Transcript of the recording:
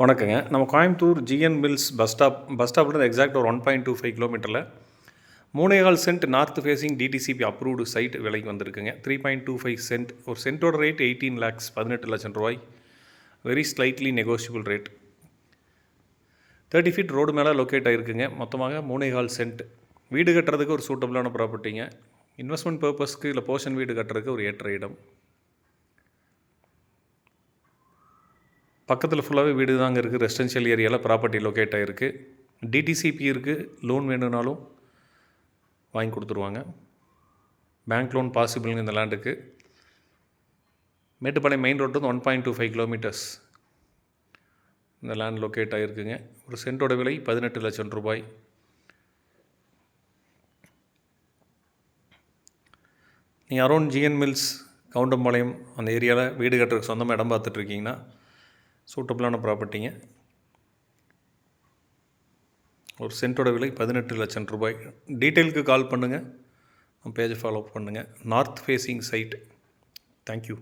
வணக்கங்க. நம்ம Coimbatore GN mills bus ஸ்டாப்லேருந்து எக்ஸாக்ட் ஒரு 1.25 கிலோமீட்டரில் 3.25 cent north facing DTCP approved site விலைக்கு வந்திருக்குங்க. 3.25 சென்ட். ஒரு சென்ட்டோட ரேட் 18 lakhs, 18 லட்சம் ரூபாய். Very slightly negotiable rate. 30 feet road மேலே லொக்கேட் ஆகிருக்குங்க. மொத்தமாக 3.25 சென்ட். வீடு கட்டுறதுக்கு ஒரு சூட்டபிளான ப்ராப்பர்ட்டிங்க. இன்வெஸ்ட்மெண்ட் பர்பஸ்க்கு இல்லை போர்ஷன் வீடு கட்டுறதுக்கு ஒரு ஏற்ற இடம். பக்கத்தில் ஃபுல்லாகவே வீடு தாங்க இருக்குது. ரெசிடென்ஷியல் ஏரியாவில் ப்ராப்பர்ட்டி லொக்கேட் ஆகிருக்கு. டிடிசிபி இருக்குது. லோன் வேணும்னாலும் வாங்கி கொடுத்துருவாங்க. பேங்க் லோன் பாசிபிளுங்க இந்த லேண்டுக்கு. மேட்டுப்பாளையம் மெயின் ரோட்டு 1.25 கிலோமீட்டர்ஸ் இந்த லேண்ட் லொக்கேட் ஆகிருக்குங்க. ஒரு சென்ட்டோட விலை 18 லட்சம் ரூபாய். நீங்கள் அரௌண்ட் ஜிஎன் மில்ஸ், கவுண்டம்பாளையம் அந்த ஏரியாவில் வீடு கட்டுறதுக்கு சொந்தமாக இடம் பார்த்துட்ருக்கீங்கன்னா சூட்டபிளான ப்ராப்பர்ட்டிங்க. ஒரு சென்ட்டோட விலை 18 லட்சம் ரூபாய். டீட்டெயிலுக்கு கால் பண்ணுங்கள். பேஜை ஃபாலோ பண்ணுங்கள். North facing side. தேங்க்யூ.